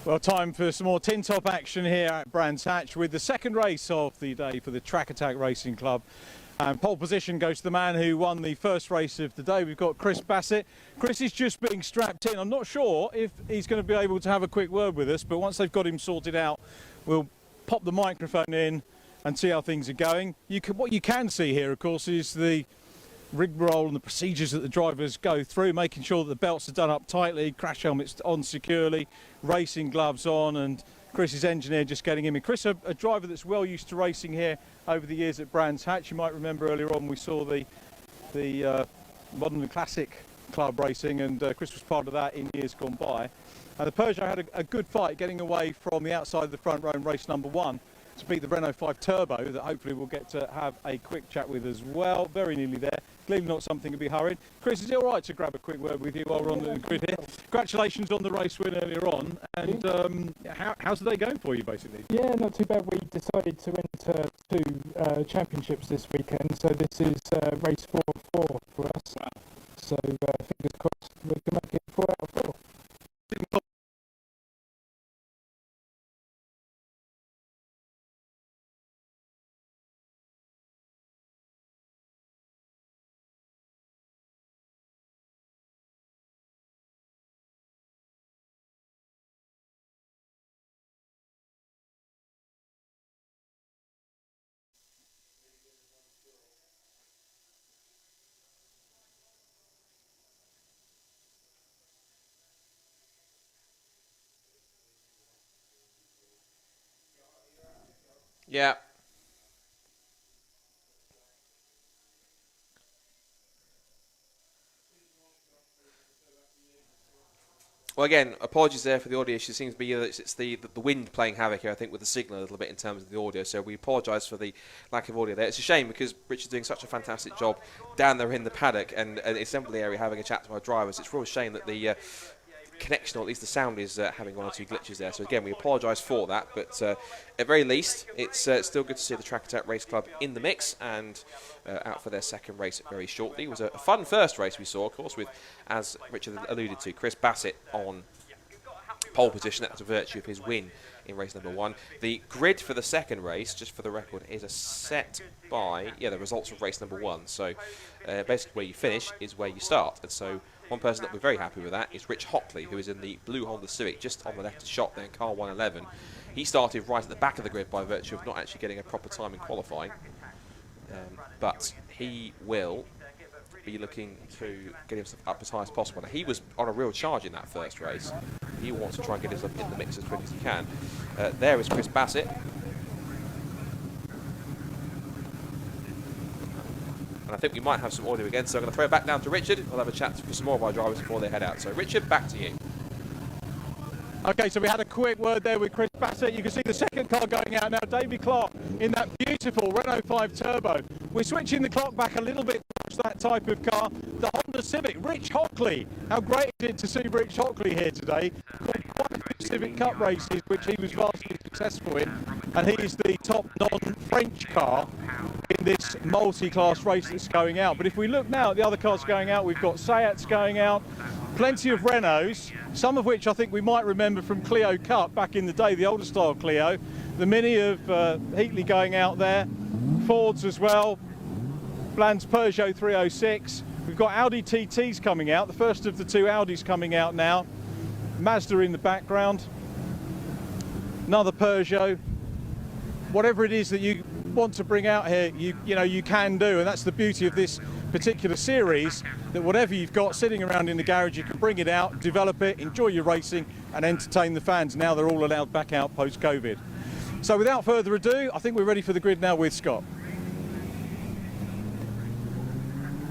Well, time for some more tin top action here at Brands Hatch with the second race of the day for the Track Attack Racing Club. And pole position goes to the man who won the first race of the day. We've got Chris Bassett. Chris is just being strapped in. I'm not sure if he's going to be able to have a quick word with us, but once they've got him sorted out, we'll pop the microphone in and see how things are going. What you can see here, of course, is the rigmarole and the procedures that the drivers go through, making sure that the belts are done up tightly, crash helmets on securely, racing gloves on, and Chris's engineer just getting him in. Chris, a driver that's well used to racing here over the years at Brands Hatch. You might remember earlier on we saw the Modern and Classic Club racing, and Chris was part of that in years gone by. And the Peugeot had a good fight getting away from the outside of the front row in race number 1 to beat the Renault 5 Turbo that hopefully we'll get to have a quick chat with as well. Very nearly there. Clearly not something to be hurried. Chris, is it all right to grab a quick word with you while we're on the grid here? Congratulations on the race win earlier on. And how's the day going for you, basically? Yeah, not too bad. We decided to enter 2 championships this weekend, so this is race 4 of 4 for us. Wow. So fingers crossed we can make it 4 out of 4. Yeah. Well, again, apologies there for the audio issue. It seems to be it's the wind playing havoc here, I think, with the signal a little bit in terms of the audio. So we apologise for the lack of audio there. It's a shame because Richard's doing such a fantastic job down there in the paddock and it's simply the area having a chat to our drivers. It's a real shame that the connection, or at least the sound, is having 1 or 2 glitches there. So again, we apologise for that, but at very least, it's still good to see the Track Attack Race Club in the mix and out for their second race very shortly. It was a fun first race we saw, of course, with, as Richard alluded to, Chris Bassett on pole position. That was a virtue of his win in race number 1. The grid for the second race, just for the record, is set by the results of race number 1. So basically where you finish is where you start. And so one person that we're very happy with that is Rich Hockley, who is in the blue Honda Civic, just on the left of shot there in car 111. He started right at the back of the grid by virtue of not actually getting a proper time in qualifying. But he will be looking to get himself up as high as possible. Now, he was on a real charge in that first race. He wants to try and get himself in the mix as quick as he can. There is Chris Bassett. And I think we might have some audio again, so I'm going to throw it back down to Richard. We'll have a chat with some more of our drivers before they head out. So, Richard, back to you. Okay, so we had a quick word there with Chris Bassett. You can see the second car going out now, Davy Clark, in that beautiful Renault 5 Turbo. We're switching the clock back a little bit towards that type of car. The Honda Civic, Rich Hockley. How great is it to see Rich Hockley here today? Quite a few Civic Cup races, which he was vastly successful in. And he is the top non-French car in this multi-class race that's going out. But if we look now at the other cars going out, we've got Seats going out, plenty of Renaults, some of which I think we might remember from Clio Cup back in the day, the older style Clio. The Mini of Heatley going out there, Fords as well, Bland's Peugeot 306. We've got Audi TTs coming out, the first of the 2 Audis coming out now. Mazda in the background, another Peugeot. Whatever it is that you want to bring out here, you can do, and that's the beauty of this particular series, that whatever you've got sitting around in the garage, you can bring it out, develop it, enjoy your racing and entertain the fans. Now they're all allowed back out post-COVID. So without further ado, I think we're ready for the grid now with Scott.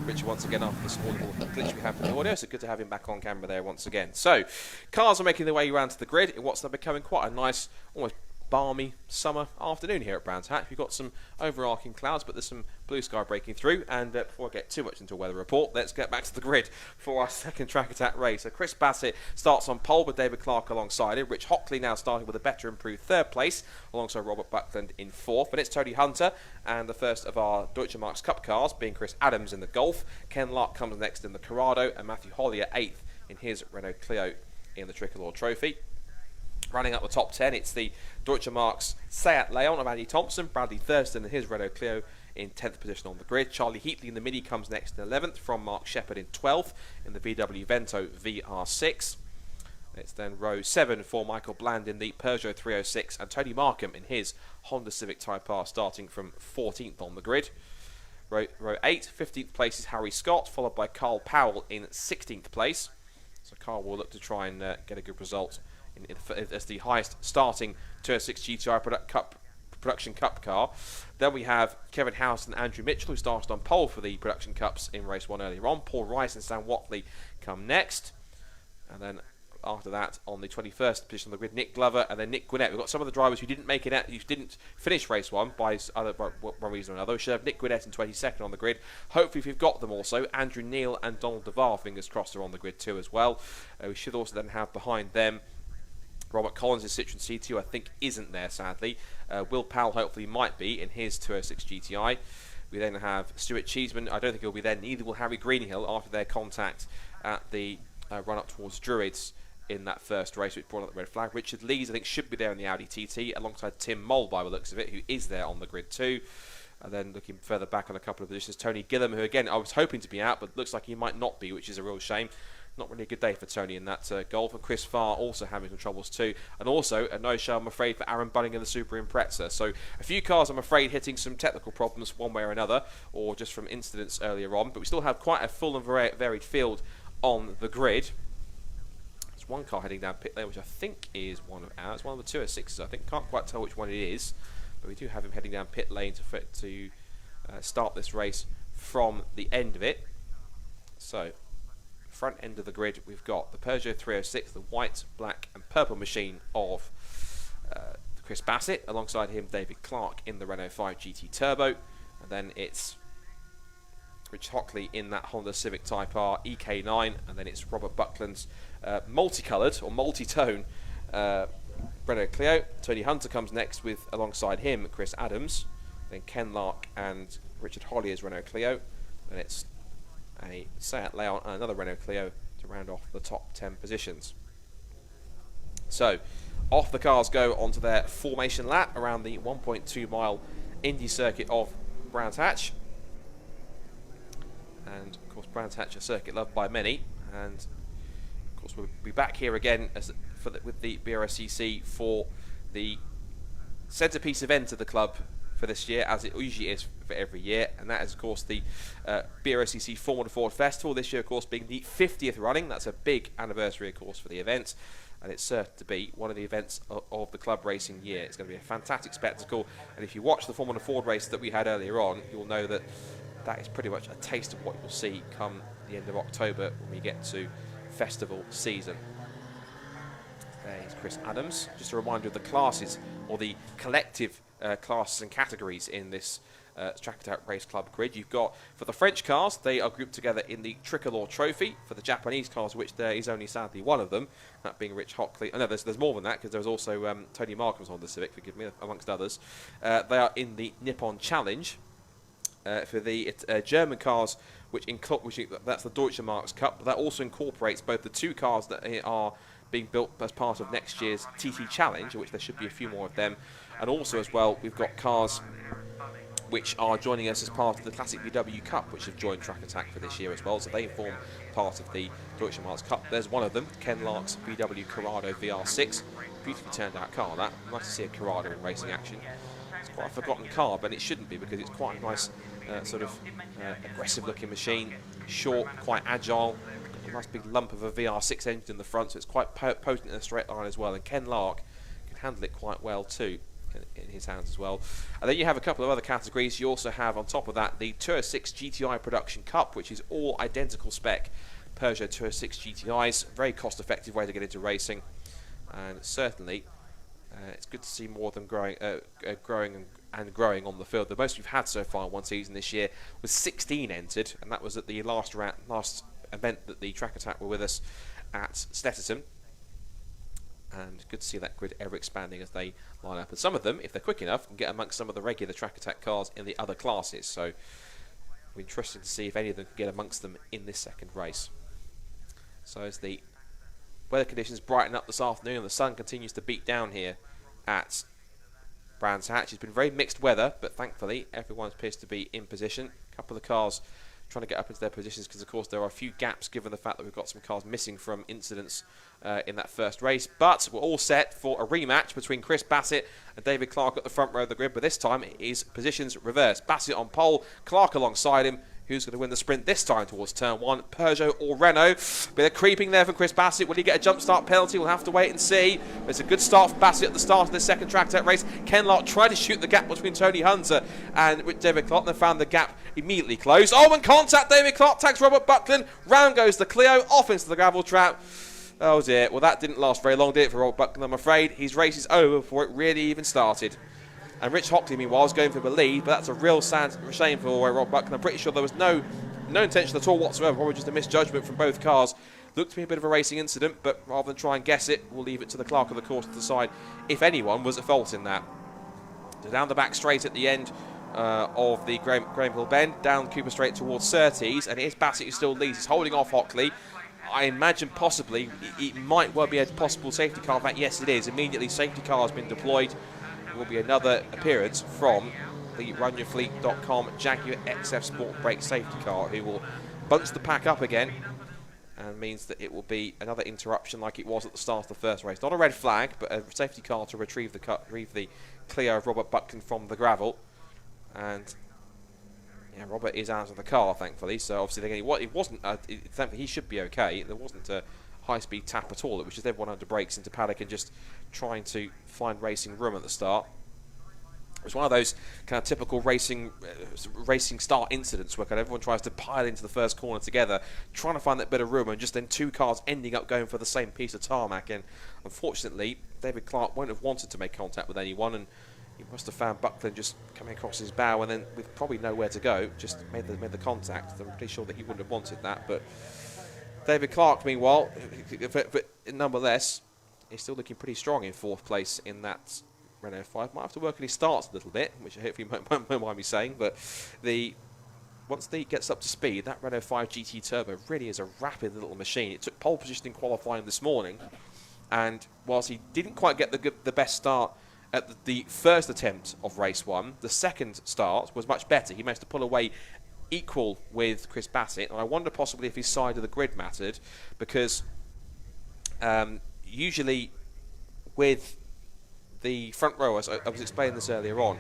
Richard once again after the small glitch we have with the audio, so good to have him back on camera there once again. So, cars are making their way around to the grid in what's now becoming quite a nice, almost balmy summer afternoon here at Brands Hatch. We've got some overarching clouds, but there's some blue sky breaking through. And before I get too much into a weather report, let's get back to the grid for our second Track Attack race. So Chris Bassett starts on pole with David Clark alongside him. Rich Hockley now starting with a better improved 3rd place alongside Robert Buckland in 4th. And it's Tony Hunter and the first of our Deutsche Marks Cup cars being Chris Adams in the Golf. Ken Lark comes next in the Corrado and Matthew Hollier 8th in his Renault Clio in the Tricolor Trophy. Running up the top 10, it's the Deutsche Marks Seat Leon of Andy Thompson, Bradley Thurston and his Renault Clio in 10th position on the grid. Charlie Heatley in the Mini comes next in 11th from Mark Shepherd in 12th in the VW Vento VR6. It's then row 7 for Michael Bland in the Peugeot 306 and Tony Markham in his Honda Civic Type R starting from 14th on the grid. Row 8, 15th place is Harry Scott, followed by Carl Powell in 16th place. So Carl will look to try and get a good result as the highest starting 206 GTI Production Cup car. Then we have Kevin House and Andrew Mitchell, who started on pole for the Production Cups in race 1 earlier on. Paul Rice and Sam Whatley come next. And then after that, on the 21st position on the grid, Nick Glover and then Nick Gwinnett. We've got some of the drivers who didn't make it out, who didn't finish race 1 by one reason or another. We should have Nick Gwinnett in 22nd on the grid. Hopefully, if we've got them also, Andrew Neal and Donald DeVar, fingers crossed, are on the grid too as well. We should also then have behind them Robert Collins' Citroen C2, I think, isn't there, sadly. Will Powell hopefully might be in his 206 GTI. We then have Stuart Cheeseman. I don't think he'll be there. Neither will Harry Greenhill after their contact at the run-up towards Druids in that first race, which brought up the red flag. Richard Lees, I think, should be there in the Audi TT, alongside Tim Moll, by the looks of it, who is there on the grid too. And then looking further back on a couple of positions, Tony Gillam, who, again, I was hoping to be out, but looks like he might not be, which is a real shame. Not really a good day for Tony in that Golf. And Chris Farr also having some troubles too. And also a no-show, I'm afraid, for Aaron Bunning in the Super Impreza. So a few cars, I'm afraid, hitting some technical problems one way or another, or just from incidents earlier on. But we still have quite a full and varied field on the grid. There's one car heading down pit lane, which I think is one of ours. One of the 206s, I think. Can't quite tell which one it is. But we do have him heading down pit lane to start this race from the end of it. So front end of the grid, we've got the Peugeot 306, the white, black and purple machine of Chris Bassett, alongside him David Clark in the Renault 5 GT Turbo, and then it's Rich Hockley in that Honda Civic Type R EK9, and then it's Robert Buckland's multicoloured or multi-tone Renault Clio. Tony Hunter comes next with, alongside him, Chris Adams, then Ken Lark and Richard Hollier's Renault Clio, and it's a Seat Leon and another Renault Clio to round off the top 10 positions. So, off the cars go onto their formation lap around the 1.2 mile Indy circuit of Brands Hatch. And of course, Brands Hatch, a circuit loved by many. And of course, we'll be back here again with the BRSCC for the centrepiece event of the club for this year, as it usually is for every year, and that is of course the BRSCC Formula Ford Festival, this year of course being the 50th running. That's a big anniversary of course for the event, and it's certain to be one of the events of the club racing year. It's going to be a fantastic spectacle, and if you watch the Formula Ford race that we had earlier on, you'll know that that is pretty much a taste of what you'll see come the end of October when we get to festival season. There's Chris Adams. Just a reminder of the classes, or the collective classes and categories in this Track Attack Race Club grid. You've got, for the French cars, they are grouped together in the Tricolor Trophy. For the Japanese cars, which there is only sadly one of them, that being Rich Hockley. Oh no, there's more than that, because there's also Tony Markham's Honda Civic, forgive me, amongst others. They are in the Nippon Challenge. For the German cars, that's the Deutsche Marks Cup, but that also incorporates both the two cars that are being built as part of next year's TT Challenge, which there should be a few more of them, and also as well we've got cars which are joining us as part of the Classic VW Cup, which have joined Track Attack for this year as well, so they form part of the Deutsche Marks Cup. There's one of them, Ken Lark's VW Corrado VR6, beautifully turned out car that. Nice to see a Corrado in racing action. It's quite a forgotten car, but it shouldn't be, because it's quite a nice aggressive looking machine, short, quite agile, a nice big lump of a VR6 engine in the front, so it's quite potent in a straight line as well, and Ken Lark can handle it quite well too in his hands as well. And then you have a couple of other categories. You also have on top of that the 206 GTI Production Cup, which is all identical spec Peugeot 206 GTIs, very cost effective way to get into racing, and certainly it's good to see more of them growing on the field. The most we've had so far in one season this year was 16 entered, and that was at the last event that the Track Attack were with us at Stetterton. And good to see that grid ever expanding as they line up. And some of them, if they're quick enough, can get amongst some of the regular Track Attack cars in the other classes. So it'll be interesting to see if any of them can get amongst them in this second race. So as the weather conditions brighten up this afternoon and the sun continues to beat down here at Brands Hatch. It's been very mixed weather, but thankfully everyone appears to be in position. A couple of cars trying to get up into their positions because, of course, there are a few gaps given the fact that we've got some cars missing from incidents in that first race. But we're all set for a rematch between Chris Bassett and David Clark at the front row of the grid, but this time it is positions reversed. Bassett on pole, Clark alongside him. Who's going to win the sprint this time towards turn 1? Peugeot or Renault? Bit of creeping there from Chris Bassett. Will he get a jump start penalty? We'll have to wait and see. It's a good start for Bassett at the start of this second track test race. Ken Lark tried to shoot the gap between Tony Hunter and David Clark, then found the gap immediately closed. Oh, and contact! David Clark tags Robert Buckland. Round goes the Clio, off into the gravel trap. Oh dear. Well, that didn't last very long, did it, for Robert Buckland, I'm afraid. His race is over before it really even started. And Rich Hockley, meanwhile, is going for the lead, but that's a real shame for Rob Buckland. I'm pretty sure there was no intention at all whatsoever, probably just a misjudgment from both cars. Looked to be a bit of a racing incident, but rather than try and guess it, we'll leave it to the clerk of the course to decide if anyone was at fault in that. So down the back straight at the end of the Graham Hill bend, down Cooper Straight towards Surtees, and it is Bassett who still leads. He's holding off Hockley. I imagine possibly it might well be a possible safety car. In fact, yes, it is. Immediately, safety car has been deployed. Will be another appearance from the RunYourFleet.com Jaguar XF Sport Brake safety car, who will bunch the pack up again, and means that it will be another interruption like it was at the start of the first race. Not a red flag, but a safety car to retrieve the Clio of Robert Buckland from the gravel. And yeah, Robert is out of the car, thankfully. So obviously, it wasn't. Thankfully, he should be okay. There wasn't a high-speed tap at all. It was just everyone under brakes into paddock and just trying to find racing room at the start. It was one of those kind of typical racing start incidents where kind of everyone tries to pile into the first corner together, trying to find that bit of room, and just then two cars ending up going for the same piece of tarmac. And unfortunately, David Clark won't have wanted to make contact with anyone, and he must have found Buckland just coming across his bow, and then with probably nowhere to go, just made the contact. I'm pretty sure that he wouldn't have wanted that, but David Clark, meanwhile, but nonetheless, he's still looking pretty strong in fourth place in that Renault 5. Might have to work on his starts a little bit, which I hopefully won't mind me saying, but once he gets up to speed, that Renault 5 GT Turbo really is a rapid little machine. It took pole position in qualifying this morning, and whilst he didn't quite get the best start at the first attempt of race 1, the second start was much better. He managed to pull away equal with Chris Bassett, and I wonder possibly if his side of the grid mattered, because usually with the front row, as I was explaining this earlier on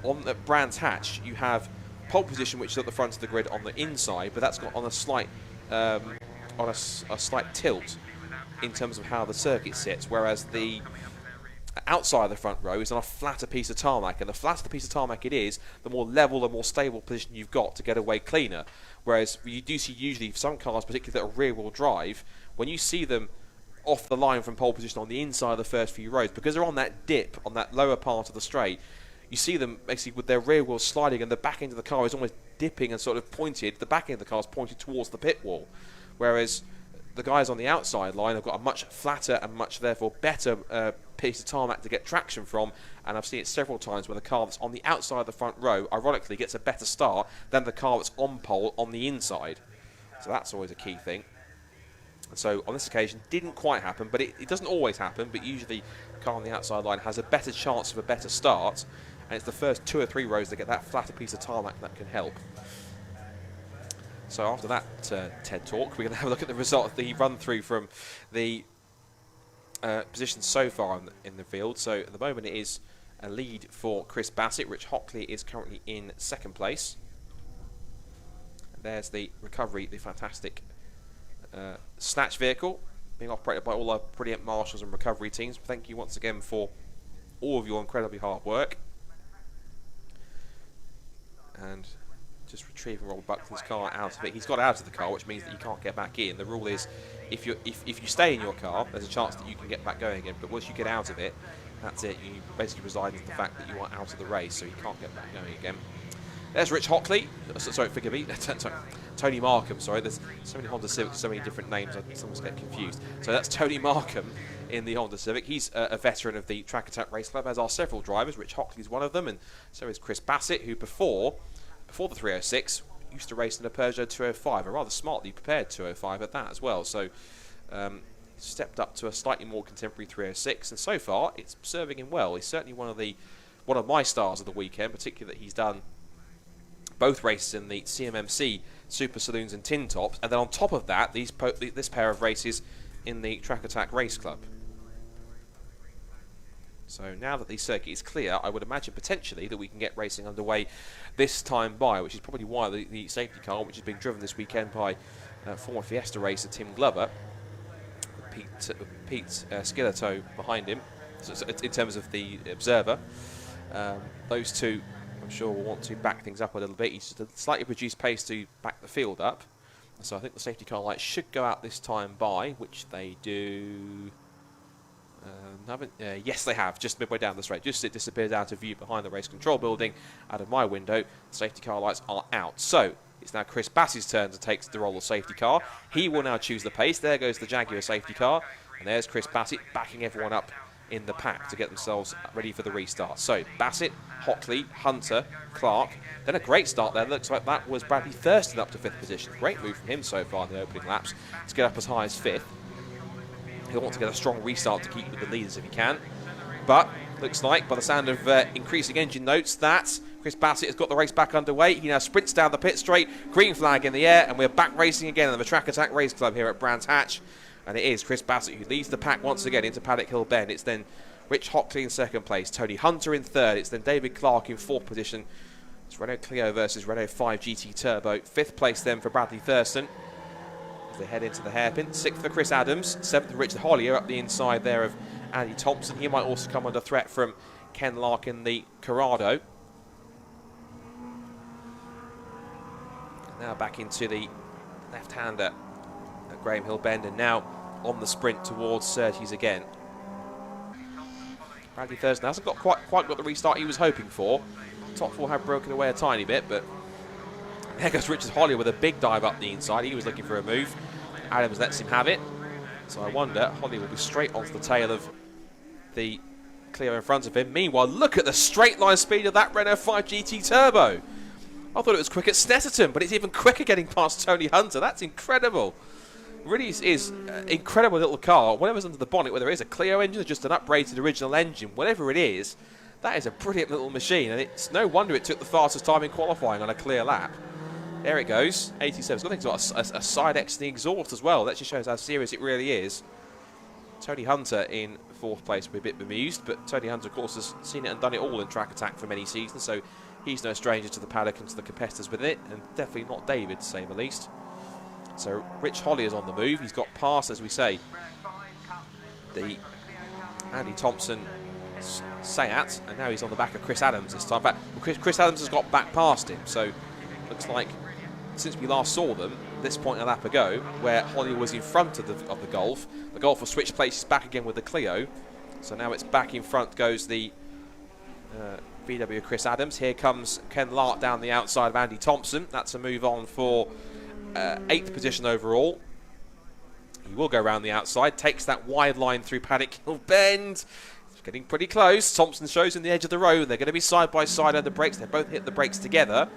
the Brands Hatch, you have pole position, which is at the front of the grid on the inside, but that's got on a slight slight tilt in terms of how the circuit sits, whereas the outside of the front row is on a flatter piece of tarmac, and the flatter the piece of tarmac it is, the more level and more stable position you've got to get away cleaner. Whereas you do see usually some cars, particularly that are rear-wheel drive, when you see them off the line from pole position on the inside of the first few rows, because they're on that dip, on that lower part of the straight, you see them basically with their rear wheels sliding, and the back end of the car is almost dipping and sort of pointed. The back end of the car is pointed towards the pit wall, whereas the guys on the outside line have got a much flatter and much therefore better piece of tarmac to get traction from, and I've seen it several times where the car that's on the outside of the front row ironically gets a better start than the car that's on pole on the inside. So that's always a key thing. And so on this occasion didn't quite happen, but it doesn't always happen, but usually the car on the outside line has a better chance of a better start, and it's the first 2 or 3 rows that get that flatter piece of tarmac that can help. So after that TED talk, we're going to have a look at the result of the run through from the positions so far in the field. So at the moment it is a lead for Chris Bassett. Rich Hockley is currently in second place. And there's the recovery, the fantastic snatch vehicle being operated by all our brilliant marshals and recovery teams. Thank you once again for all of your incredibly hard work. And just retrieving Robert Buckland's car out of it. He's got out of the car, which means that you can't get back in. The rule is if you stay in your car, there's a chance that you can get back going again, but once you get out of it, that's it. You basically reside in the fact that you are out of the race, so you can't get back going again. There's Rich Hockley. Sorry, forgive me. Tony Markham, sorry. There's so many Honda Civics, so many different names, I sometimes get confused. So that's Tony Markham in the Honda Civic. He's a veteran of the Track Attack Race Club, as are several drivers. Rich Hockley's one of them, and so is Chris Bassett, who before the 306 used to race in a Peugeot 205, a rather smartly prepared 205 at that as well. So stepped up to a slightly more contemporary 306, and so far it's serving him well. He's certainly one of my stars of the weekend, particularly that he's done both races in the CMMC Super Saloons and Tin Tops, and then on top of that, this pair of races in the Track Attack Race Club. So now that the circuit is clear, I would imagine potentially that we can get racing underway this time by, which is probably why the safety car, which is being driven this weekend by former Fiesta racer Tim Glover, Pete Skillertoe behind him, so in terms of the observer. Those two, I'm sure, will want to back things up a little bit. He's just a slightly reduced pace to back the field up. So I think the safety car lights should go out this time by, which they do. Yes, they have, just midway down the straight. Just it disappears out of view behind the race control building. Out of my window, the safety car lights are out. So it's now Chris Bassett's turn to take the role of safety car. He will now choose the pace. There goes the Jaguar safety car. And there's Chris Bassett backing everyone up in the pack to get themselves ready for the restart. So Bassett, Hockley, Hunter, Clark. Then a great start there. Looks like that was Bradley Thurston up to 5th position. Great move from him so far in the opening laps to get up as high as 5th. He'll want to get a strong restart to keep with the leaders if he can. But looks like, by the sound of increasing engine notes, that Chris Bassett has got the race back underway. He now sprints down the pit straight, green flag in the air, and we're back racing again in the Track Attack Race Club here at Brands Hatch. And it is Chris Bassett who leads the pack once again into Paddock Hill Bend. It's then Rich Hockley in 2nd place, Tony Hunter in 3rd. It's then David Clark in 4th position. It's Renault Clio versus Renault 5 GT Turbo. 5th place then for Bradley Thurston as they head into the hairpin. 6th for Chris Adams. 7th for Richard Hollier up the inside there of Andy Thompson. He might also come under threat from Ken Lark in the Corrado. Now back into the left-hander at Graham Hill Bend, and now on the sprint towards Surtees again. Bradley Thurston hasn't got quite got the restart he was hoping for. Top 4 have broken away a tiny bit, but there goes Richard Hollier with a big dive up the inside. He was looking for a move. Adams lets him have it. So I wonder, Hollier will be straight onto the tail of the Clio in front of him. Meanwhile, look at the straight line speed of that Renault 5 GT Turbo. I thought it was quick at Snetterton, but it's even quicker getting past Tony Hunter. That's incredible. Really is an incredible little car. Whatever's under the bonnet, whether it is a Clio engine or just an uprated original engine, whatever it is, that is a brilliant little machine. And it's no wonder it took the fastest time in qualifying on a clear lap. There it goes, 87. It's got a side X in the exhaust as well. That just shows how serious it really is. Tony Hunter in 4th place. We're a bit bemused, but Tony Hunter, of course, has seen it and done it all in Track Attack for many seasons, so he's no stranger to the paddock and to the competitors within it, and definitely not David, to say the least. So Rich Hollier's on the move. He's got past, as we say, the Andy Thompson Seat, and now he's on the back of Chris Adams this time. Chris Adams has got back past him, so looks like since we last saw them, this point a lap ago, where Hollier was in front of the Golf will switch places back again with the Clio. So now it's back in front goes the VW Chris Adams. Here comes Ken Lark down the outside of Andy Thompson. That's a move on for 8th position overall. He will go around the outside, takes that wide line through Paddock Hill Bend. It's getting pretty close. Thompson shows in the edge of the road. They're going to be side by side on the brakes. They both hit the brakes together.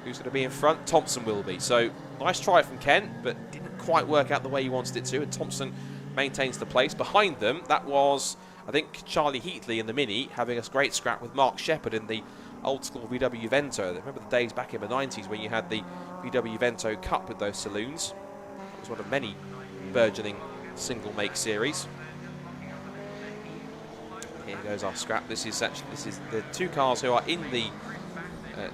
Who's going to be in front? Thompson will be. So nice try from Ken, but didn't quite work out the way he wanted it to. And Thompson maintains the place. Behind them, that was, I think, Charlie Heatley in the Mini having a great scrap with Mark Shepherd in the old school VW Vento. Remember the days back in the 90s when you had the VW Vento Cup with those saloons? It was one of many burgeoning single make series. Here goes our scrap. This is the two cars who are in the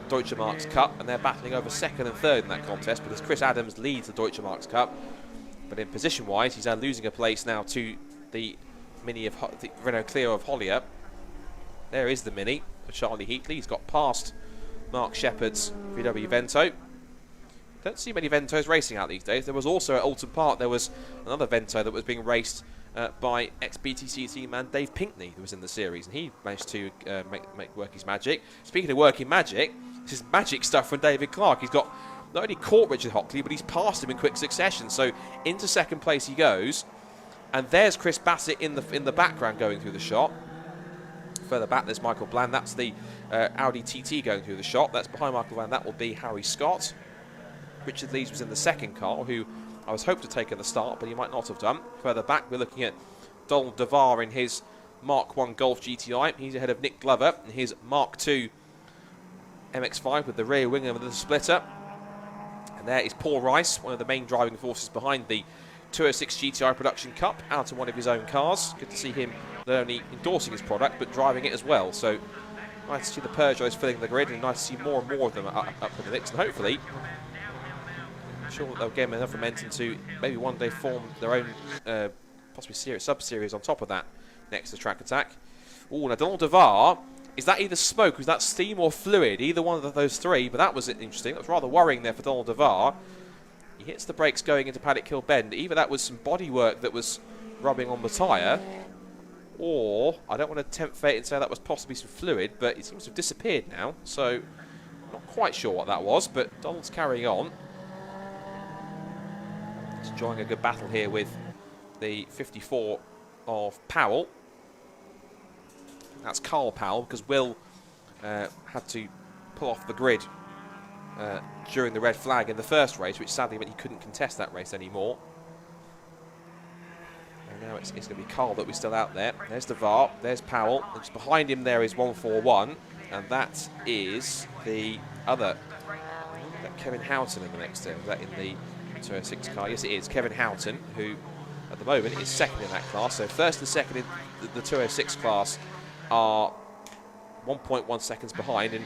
Deutsche Marks Cup, and they're battling over 2nd and 3rd in that contest because Chris Adams leads the Deutsche Marks Cup. But in position wise, he's now losing a place now to the Mini of the Renault Clio of Hollier. There is the Mini of Charlie Heatley. He's got past Mark Shepherd's VW Vento. Don't see many Ventos racing out these days. There was also at Alton Park, there was another Vento that was being raced by ex-BTC team man Dave Pinkney, who was in the series, and he managed to make work his magic. Speaking of working magic, this is magic stuff from David Clark. He's got not only caught Richard Hockley, but he's passed him in quick succession. So into 2nd place he goes, and there's Chris Bassett in the background going through the shot. Further back, there's Michael Bland. That's the Audi TT going through the shot. That's behind Michael Bland. That will be Harry Scott. Richard Lees was in the 2nd car, who I was hoping to take at the start, but he might not have done. Further back, we're looking at Donald DeVar in his Mark 1 Golf GTI. He's ahead of Nick Glover in his Mark 2 MX-5 with the rear wing and the splitter. And there is Paul Rice, one of the main driving forces behind the 206 GTI Production Cup, out of one of his own cars. Good to see him not only endorsing his product, but driving it as well. So nice to see the Peugeots filling the grid, and nice to see more and more of them up in the mix. And hopefully, I'm sure they'll get enough momentum to maybe one day form their own possibly sub-series on top of that next to Track Attack. Oh, now Donald DeVar, is that either smoke, is that steam or fluid? Either one of those three, but that was interesting. That was rather worrying there for Donald DeVar. He hits the brakes going into Paddock Hill Bend. Either that was some bodywork that was rubbing on the tyre, or I don't want to tempt fate and say that was possibly some fluid, but it seems to have disappeared now, so not quite sure what that was, but Donald's carrying on. He's enjoying a good battle here with the 54 of Powell. That's Carl Powell, because Will had to pull off the grid during the red flag in the first race, which sadly meant he couldn't contest that race anymore. And now it's going to be Carl that we're still out there. There's DeVar, there's Powell, and just behind him there is 141, and that is the other, Kevin Houghton in the next turn. Is that in the 206 car? Yes, it is. Kevin Houghton, who at the moment is second in that class. So first and second in the 206 class are 1.1 seconds behind, and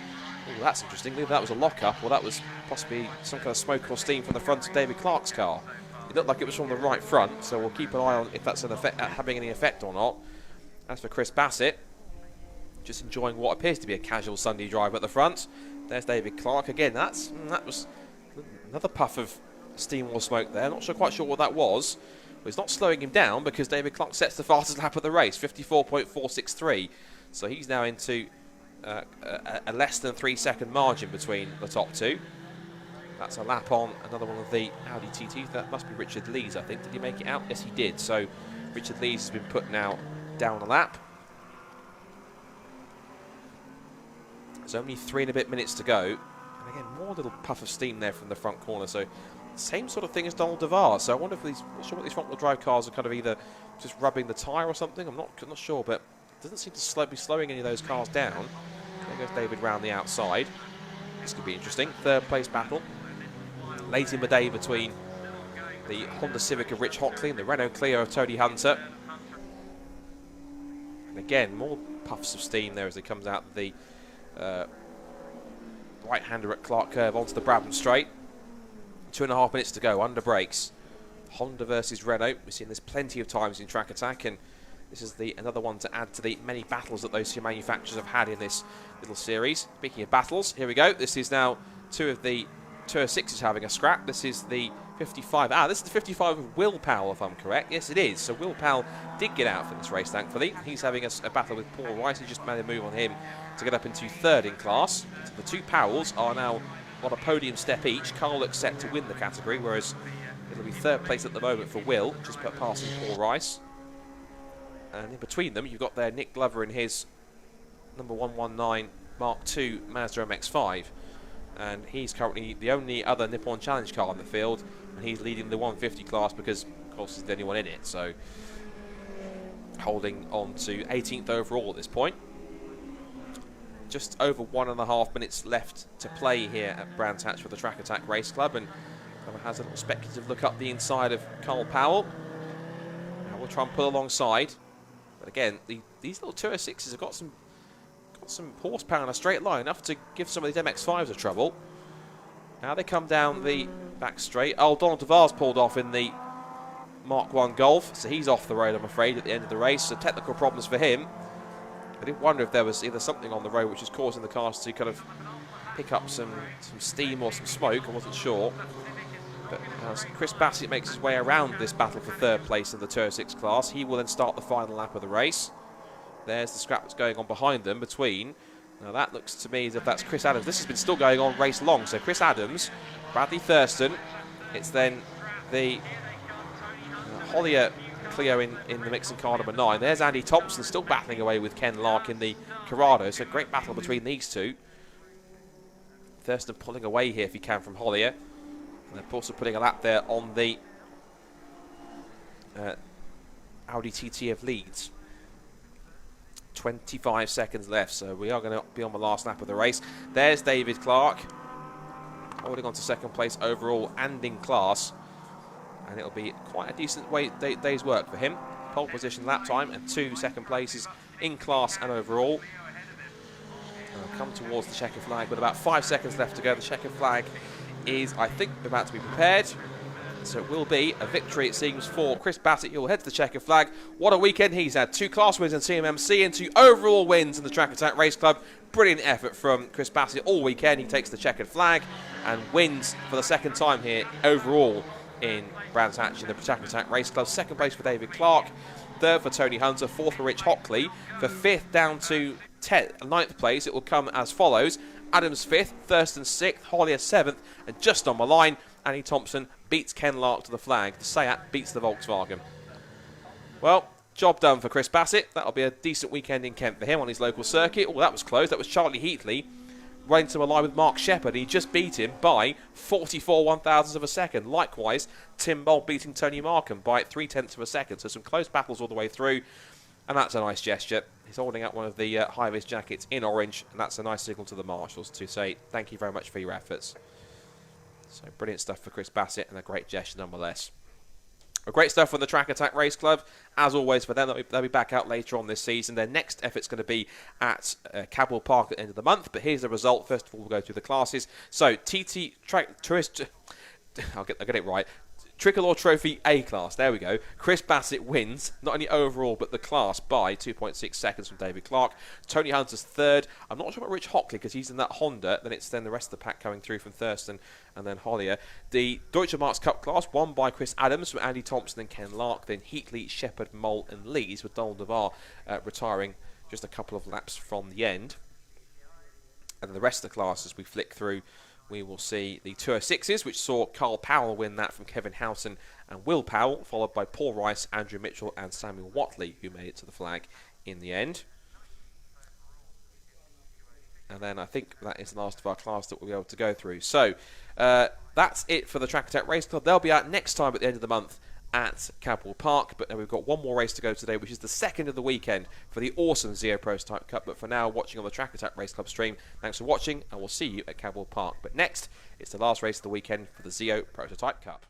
oh, that's interesting. Either that was a lock-up, or that was possibly some kind of smoke or steam from the front of David Clark's car. It looked like it was from the right front, so we'll keep an eye on if that's having any effect or not. As for Chris Bassett, just enjoying what appears to be a casual Sunday drive at the front. There's David Clark again. That was another puff of steam or smoke there. Not quite sure what that was. But it's not slowing him down, because David Clark sets the fastest lap of the race, 54.463. So he's now into a less than 3 second margin between the top two. That's a lap on another one of the Audi TTs. That must be Richard Lees, I think. Did he make it out? Yes, he did. So Richard Lees has been put now down a lap. There's only 3 and a bit minutes to go. And again, more little puff of steam there from the front corner. So same sort of thing as Donald DeVar. So I wonder if I'm not sure what these front-wheel drive cars are kind of either just rubbing the tyre or something. I'm not sure, but it doesn't seem to be slowing any of those cars down. There goes David round the outside. This could be interesting. Third place battle. Late in the day between the Honda Civic of Rich Hockley and the Renault Clio of Tony Hunter. And again, more puffs of steam there as it comes out the right-hander at Clark Curve onto the Brabham Straight. 2.5 minutes to go, under brakes. Honda versus Renault. We've seen this plenty of times in Track Attack, and this is another one to add to the many battles that those two manufacturers have had in this little series. Speaking of battles, here we go. This is now two of the 206s having a scrap. This is the 55. This is the 55 of Will Powell, if I'm correct. Yes, it is. So Will Powell did get out for this race, thankfully. He's having a battle with Paul Rice. He just made a move on him to get up into third in class. So the two Powells are now on a podium step each. Carl looks set to win the category, whereas it'll be third place at the moment for Will, just passing Paul Rice. And in between them, you've got there Nick Glover in his number 119 Mark II Mazda MX-5. And he's currently the only other Nippon Challenge car in the field, and he's leading the 150 class because, of course, he's the only one in it. So, holding on to 18th overall at this point. Just over 1.5 minutes left to play here at Brands Hatch for the Track Attack Race Club, and has a little speculative look up the inside of Carl Powell. Now we'll try and pull alongside, but again, these little 206s have got some horsepower in a straight line, enough to give some of these MX-5s a trouble. Now they come down the back straight. Oh, Donald DeVar's pulled off in the Mark 1 Golf, so he's off the road, I'm afraid, at the end of the race. So technical problems for him. I did wonder if there was either something on the road which is causing the cars to kind of pick up some steam or some smoke. I wasn't sure. But as Chris Bassett makes his way around this battle for third place in the 206 class, he will then start the final lap of the race. There's the scrap that's going on behind them between. Now that looks to me as if that's Chris Adams. This has been still going on race long. So Chris Adams, Bradley Thurston. It's then the Hollier Clio in the mix in car number 9. There's Andy Thompson still battling away with Ken Lark in the Corrado. So great battle between these two. Thurston pulling away here if he can from Hollier. And they're also putting a lap there on the Audi TT of Leeds. 25 seconds left, so we are going to be on the last lap of the race. There's David Clark, holding on to second place overall and in class, and it'll be quite a decent day's work for him. Pole position, lap time, and 2 second places in class and overall. And we'll come towards the checker flag with about 5 seconds left to go. The checker flag is, I think, about to be prepared. So it will be a victory, it seems, for Chris Bassett. He'll head to the checker flag. What a weekend he's had. 2 class wins in CMMC and 2 overall wins in the Track Attack Race Club. Brilliant effort from Chris Bassett all weekend. He takes the checkered flag and wins for the second time here overall in Brands Hatch in the Track Attack Race Club. Second place for David Clark. Third for Tony Hunter. Fourth for Rich Hockley. For 5th down to 9th place, it will come as follows. Adams 5th, Thurston 6th, Hollier 7th, and just on the line, Annie Thompson beats Ken Lark to the flag. The Seat beats the Volkswagen. Well, job done for Chris Bassett. That'll be a decent weekend in Kent for him on his local circuit. Oh, that was close. That was Charlie Heatley running to a line with Mark Shepherd. He just beat him by 44 one-thousandths of a second. Likewise, Tim Bold beating Tony Markham by 3/10 of a second. So some close battles all the way through. And that's a nice gesture. He's holding out one of the high-vis jackets in orange, and that's a nice signal to the marshals to say thank you very much for your efforts. So brilliant stuff for Chris Bassett, and a great gesture nonetheless. Great stuff from the Track Attack Race Club. As always for them, they'll be back out later on this season. Their next effort's going to be at Cadwell Park at the end of the month. But here's the result. First of all, we'll go through the classes. So TT Tourist, I'll get it right. Tricolor Trophy A class, there we go. Chris Bassett wins, not only overall, but the class by 2.6 seconds from David Clark. Tony Hunter's third. I'm not sure about Rich Hockley because he's in that Honda. Then the rest of the pack coming through from Thurston and then Hollier. The Deutsche Marks Cup class won by Chris Adams from Andy Thompson and Ken Lark. Then Heatley, Shepherd, Mole and Lees, with Donald DeVar retiring just a couple of laps from the end. And the rest of the class, as we flick through, we will see the Tour 6s, which saw Carl Powell win that from Kevin Houghton and Will Powell, followed by Paul Rice, Andrew Mitchell and Samuel Watley, who made it to the flag in the end. And then I think that is the last of our class that we'll be able to go through. So that's it for the Track Attack Race Club. They'll be out next time at the end of the month at Cadwell Park, but then we've got one more race to go today, which is the second of the weekend for the awesome Zero Prototype Cup. But for now, watching on the Track Attack Race Club stream. Thanks for watching, and we'll see you at Cadwell Park. But next, it's the last race of the weekend for the Zero Prototype Cup.